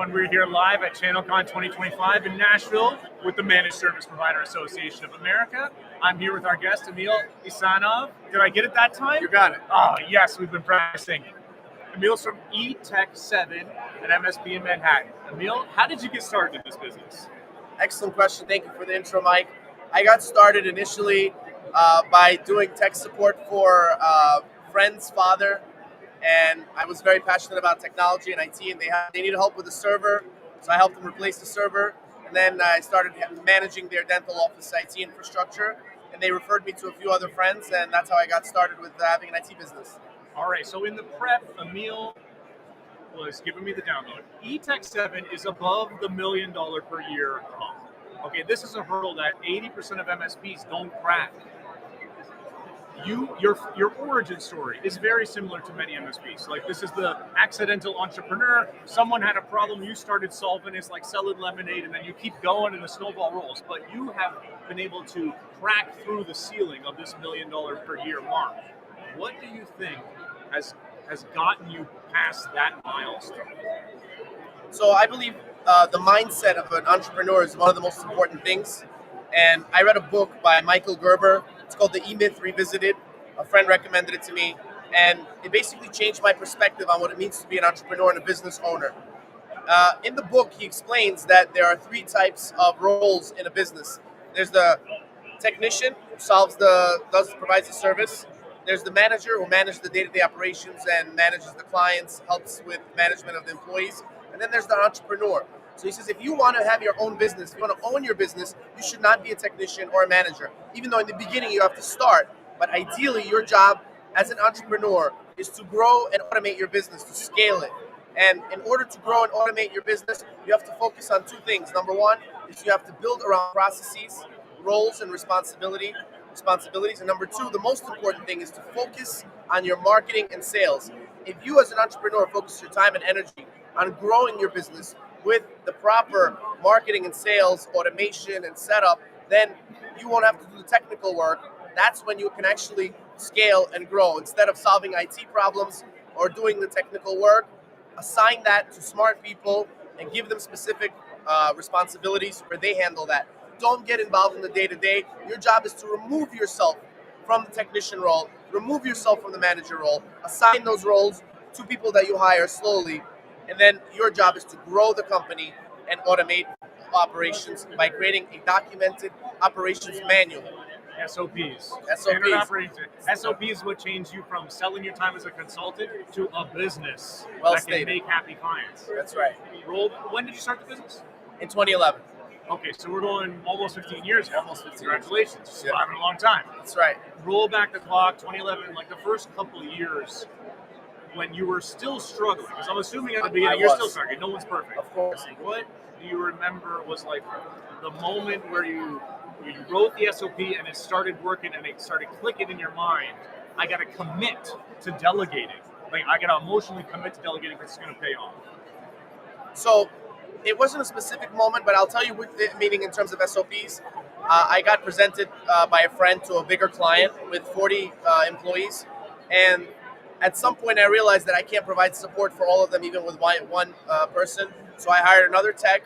everyone. We're here live at ChannelCon 2025 in Nashville with the Managed Service Provider Association of America. I'm here with our guest, Emil Isanov. Did I get it that time? You got it. Oh, yes, we've been practicing. Emil's from eTech7 at MSPAA in Manhattan. Emil, how did you get started in this business? Excellent question. Thank you for the intro, Mike. I got started initially by doing tech support for a friend's father, and I was very passionate about technology and IT, and they needed help with the server, so I helped them replace the server, and then I started managing their dental office IT infrastructure, and they referred me to a few other friends, and that's how I got started with having an IT business. All right, so in the prep, Emil was giving me the download. eTech7 is above the $1 million per year hump. Okay, this is a hurdle that 80% of MSPs don't crack. Your origin story is very similar to many MSPs. Like, this is the accidental entrepreneur. Someone had a problem, you started solving it. It's like selling lemonade, and then you keep going and the snowball rolls. But you have been able to crack through the ceiling of this $1 million per year mark. What do you think has gotten you past that milestone? So I believe the mindset of an entrepreneur is one of the most important things. And I read a book by Michael Gerber. It's called The E-Myth Revisited. A friend recommended it to me, and it basically changed my perspective on what it means to be an entrepreneur and a business owner. In the book, he explains that there are three types of roles in a business. There's the technician who provides the service. There's the manager who manages the day-to-day operations and manages the clients, helps with management of the employees. And then there's the entrepreneur. So he says, if you want to have your own business, if you want to own your business, you should not be a technician or a manager. Even though in the beginning you have to start, but ideally your job as an entrepreneur is to grow and automate your business, to scale it. And in order to grow and automate your business, you have to focus on two things. Number one is you have to build around processes, roles, and responsibilities. And number two, the most important thing is to focus on your marketing and sales. If you as an entrepreneur focus your time and energy on growing your business with the proper marketing and sales, automation and setup, then you won't have to do the technical work. That's when you can actually scale and grow. Instead of solving IT problems or doing the technical work, assign that to smart people and give them specific responsibilities where they handle that. Don't get involved in the day-to-day. Your job is to remove yourself from the technician role, remove yourself from the manager role, assign those roles to people that you hire slowly, and then your job is to grow the company and automate operations by creating a documented operations manual. SOPs. SOPs. SOP is what changed you from selling your time as a consultant to a business that can make happy clients. That's right. When did you start the business? In 2011. Okay, so we're going almost 15 years now. Almost 15 Congratulations. years. Surviving a long time. That's right. Roll back the clock, 2011, like the first couple of years when you were still struggling, because I'm assuming at the beginning you're still struggling. No one's perfect. Of course. What do you remember was like the moment where you wrote the SOP and it started working and it started clicking in your mind? I got to commit to delegating. Like, I got to emotionally commit to delegating because it's going to pay off. So it wasn't a specific moment, but I'll tell you what the meaning in terms of SOPs. I got presented by a friend to a bigger client with 40 employees, and at some point I realized that I can't provide support for all of them, even with one person. So I hired another tech,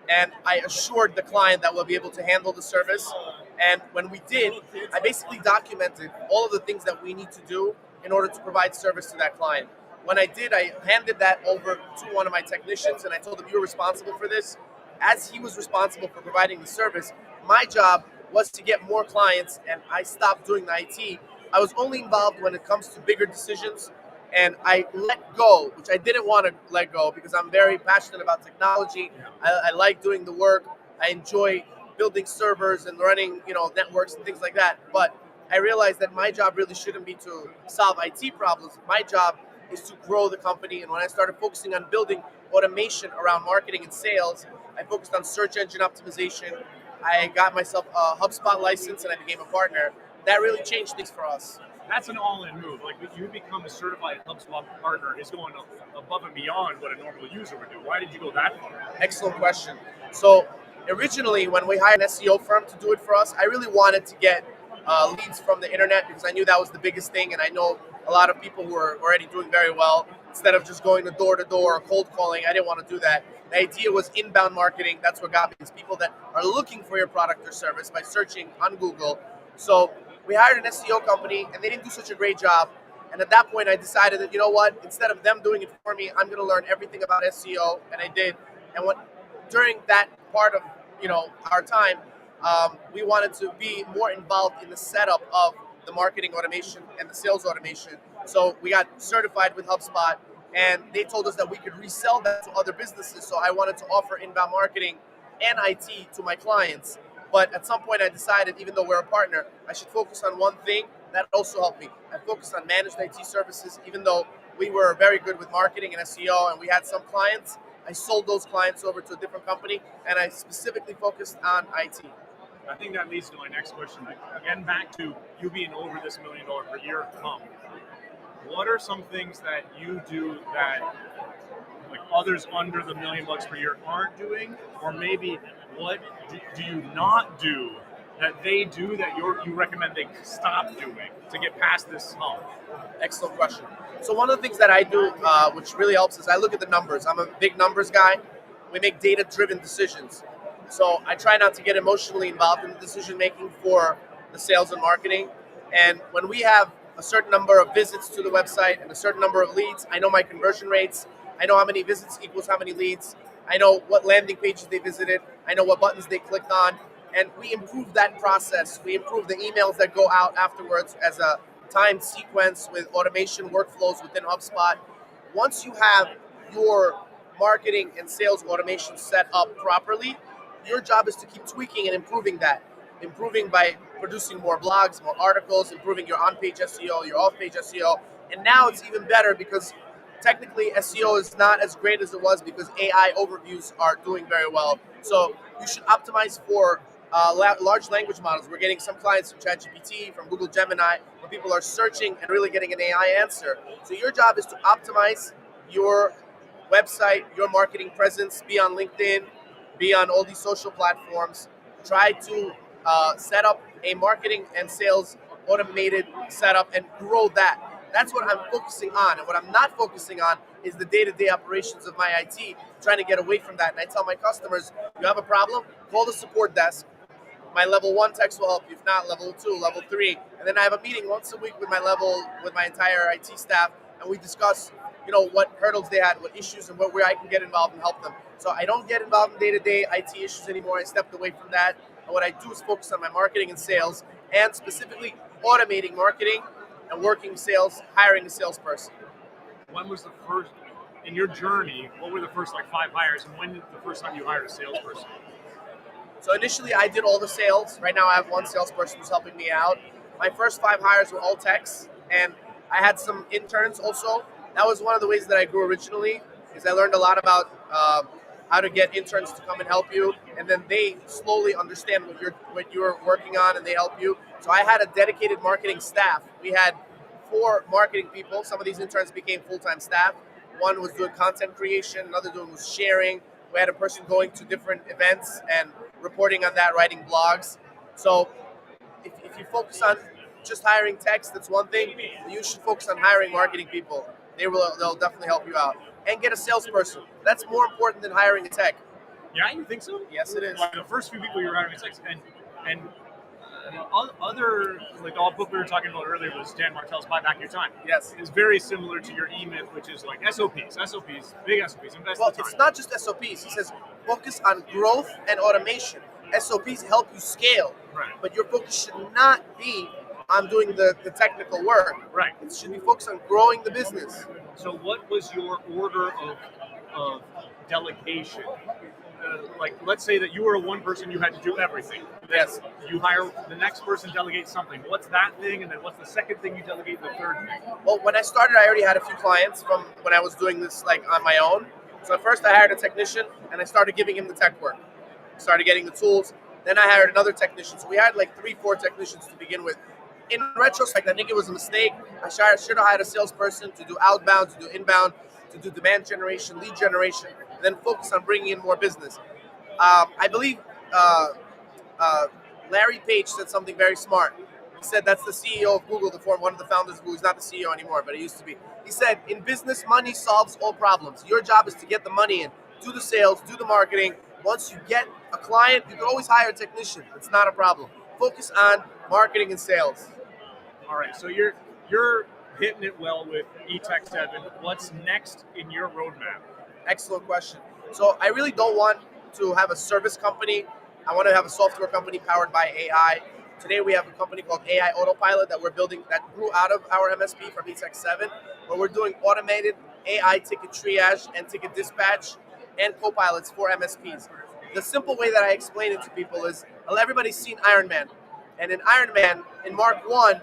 and I assured the client that we'll be able to handle the service. And when we did, I basically documented all of the things that we need to do in order to provide service to that client. When I did, I handed that over to one of my technicians, and I told him, you're responsible for this. As he was responsible for providing the service, my job was to get more clients, and I stopped doing the IT. I was only involved when it comes to bigger decisions, and I let go, which I didn't want to let go because I'm very passionate about technology. I like doing the work. I enjoy building servers and running, networks and things like that. But I realized that my job really shouldn't be to solve IT problems. My job is to grow the company. And when I started focusing on building automation around marketing and sales, I focused on search engine optimization. I got myself a HubSpot license and I became a partner. That really changed things for us. That's an all-in move. Like, you become a certified HubSpot partner is going above and beyond what a normal user would do. Why did you go that far? Excellent question. So originally, when we hired an SEO firm to do it for us, I really wanted to get leads from the internet because I knew that was the biggest thing, and I know a lot of people who are already doing very well. Instead of just going door to door or cold calling, I didn't want to do that. The idea was inbound marketing. That's what got me. It's people that are looking for your product or service by searching on Google. So we hired an SEO company, and they didn't do such a great job. And at that point, I decided that, you know what, instead of them doing it for me, I'm going to learn everything about SEO, and I did. And during that part of our time, we wanted to be more involved in the setup of the marketing automation and the sales automation. So we got certified with HubSpot, and they told us that we could resell that to other businesses. So I wanted to offer inbound marketing and IT to my clients. But at some point, I decided, even though we're a partner, I should focus on one thing. That also helped me. I focused on managed IT services, even though we were very good with marketing and SEO, and we had some clients. I sold those clients over to a different company, and I specifically focused on IT. I think that leads to my next question. Again, back to you being over this $1 million per year hump. What are some things that you do that like others under the $1 million per year aren't doing, or maybe what do you not do that they do that you recommend they stop doing to get past this hump? Excellent question. So one of the things that I do, which really helps, is I look at the numbers. I'm a big numbers guy. We make data-driven decisions. So I try not to get emotionally involved in the decision making for the sales and marketing. And when we have a certain number of visits to the website and a certain number of leads, I know my conversion rates. I know how many visits equals how many leads. I know what landing pages they visited. I know what buttons they clicked on. And we improve that process. We improve the emails that go out afterwards as a timed sequence with automation workflows within HubSpot. Once you have your marketing and sales automation set up properly, your job is to keep tweaking and improving that. Improving by producing more blogs, more articles, improving your on-page SEO, your off-page SEO. And now it's even better because technically SEO is not as great as it was because AI overviews are doing very well. So you should optimize for large language models. We're getting some clients from ChatGPT, from Google Gemini, where people are searching and really getting an AI answer. So your job is to optimize your website, your marketing presence, be on LinkedIn, be on all these social platforms. Try to set up a marketing and sales automated setup and grow that. That's what I'm focusing on. And what I'm not focusing on is the day-to-day operations of my IT, trying to get away from that. And I tell my customers, you have a problem, call the support desk. My level 1 techs will help you. If not, level 2, level 3. And then I have a meeting once a week with my entire IT staff, and we discuss, what hurdles they had, what issues, and where I can get involved and help them. So I don't get involved in day-to-day IT issues anymore. I stepped away from that. And what I do is focus on my marketing and sales, and specifically automating marketing and working sales, hiring a salesperson. When was the first, in your journey, what were the first 5 hires, and when the first time you hired a salesperson? So initially I did all the sales. Right now I have one salesperson who's helping me out. My first 5 hires were all techs, and I had some interns also. That was one of the ways that I grew originally, is I learned a lot about how to get interns to come and help you, and then they slowly understand what you're working on, and they help you. So I had a dedicated marketing staff. We had 4 marketing people. Some of these interns became full-time staff. One was doing content creation, another one was sharing. We had a person going to different events and reporting on that, writing blogs. So if you focus on just hiring techs, that's one thing. You should focus on hiring marketing people. They'll definitely help you out. And get a salesperson. That's more important than hiring a tech. Yeah, you think so? Yes, it is. The first few people you were hiring techs, and other, like all book we were talking about earlier was Dan Martell's Buy Back Your Time. Yes. It's very similar to your E-Myth, which is like SOPs, big SOPs, invest Well, the time. it's not just SOPs. He says focus on growth and automation. SOPs help you scale, Right. But your focus should not be on doing the technical work. Right. It should be focused on growing the business. So what was your order of delegation? Let's say that you were one person, you had to do everything. Yes. You hire the next person, delegate something. What's that thing? And then what's the second thing you delegate, the third thing? Well, when I started, I already had a few clients from when I was doing this on my own. So at first I hired a technician and I started giving him the tech work. Started getting the tools. Then I hired another technician. So we had 3-4 technicians to begin with. In retrospect, I think it was a mistake. I should have hired a salesperson to do outbound, to do inbound, to do demand generation, lead generation, and then focus on bringing in more business. I believe Larry Page said something very smart. He said that's the CEO of Google, one of the founders of Google. He's not the CEO anymore, but he used to be. He said, in business, money solves all problems. Your job is to get the money in, do the sales, do the marketing. Once you get a client, you can always hire a technician. It's not a problem. Focus on marketing and sales. All right, so you're hitting it well with eTech 7. What's next in your roadmap? Excellent question. So I really don't want to have a service company. I want to have a software company powered by AI. Today we have a company called AI Autopilot that we're building that grew out of our MSP from eTech 7, where we're doing automated AI ticket triage and ticket dispatch and co-pilots for MSPs. The simple way that I explain it to people is, everybody's seen Iron Man. And in Iron Man, in Mark 1,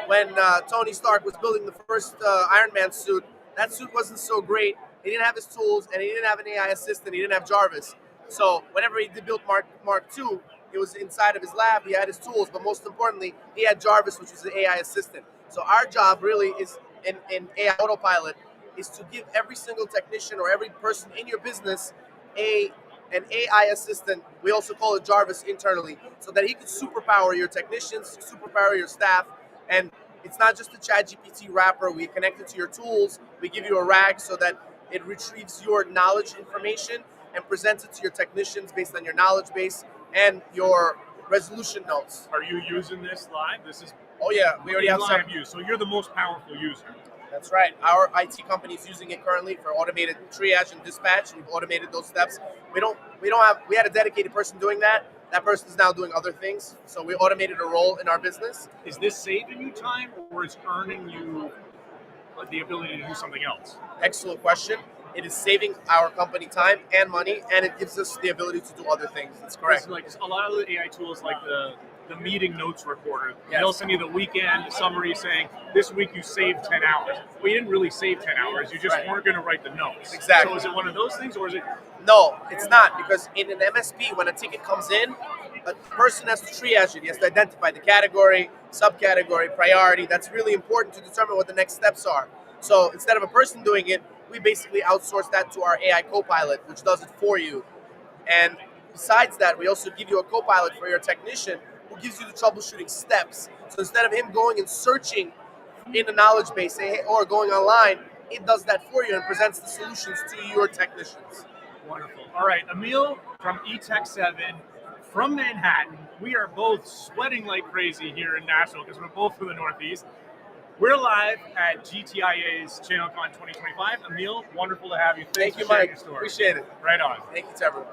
when Tony Stark was building the first Iron Man suit, that suit wasn't so great. He didn't have his tools, and he didn't have an AI assistant. He didn't have Jarvis. So whenever he built Mark 2, it was inside of his lab. He had his tools, but most importantly, he had Jarvis, which was an AI assistant. So our job really is in AI Autopilot is to give every single technician or every person in your business an AI assistant. We also call it Jarvis internally, so that he can superpower your technicians, superpower your staff, and it's not just a ChatGPT wrapper. We connect it to your tools. We give you a RAG so that it retrieves your knowledge information and presents it to your technicians based on your knowledge base and your resolution notes. Are you using this live? This is Oh yeah, we already have live some. use. So you're the most powerful user. That's right. Our IT company is using it currently for automated triage and dispatch. We've automated those steps. We had a dedicated person doing that. That person is now doing other things. So we automated a role in our business. Is this saving you time, or is earning you the ability to do something else? Excellent question. It is saving our company time and money, and it gives us the ability to do other things. That's correct. Like a lot of the AI tools, like the meeting notes recorder, Yes. they'll send you the weekend summary saying, this week you saved 10 hours. Well, you didn't really save 10 hours. You just Right. weren't going to write the notes. Exactly. So is it one of those things, or is it? No, it's not, because in an MSP, when a ticket comes in, a person has to triage it. He has to identify the category, subcategory, priority. That's really important to determine what the next steps are. So instead of a person doing it, we basically outsource that to our AI Copilot, which does it for you. And besides that, we also give you a Copilot for your technician who gives you the troubleshooting steps. So instead of him going and searching in a knowledge base or going online, it does that for you and presents the solutions to your technicians. Wonderful. All right, Emil from eTech 7 from Manhattan. We are both sweating like crazy here in Nashville because we're both from the Northeast. We're live at GTIA's ChannelCon 2025. Emil, wonderful to have you. Thank you, for sharing Mike. your story. Appreciate it. Right on. Thank you to everyone.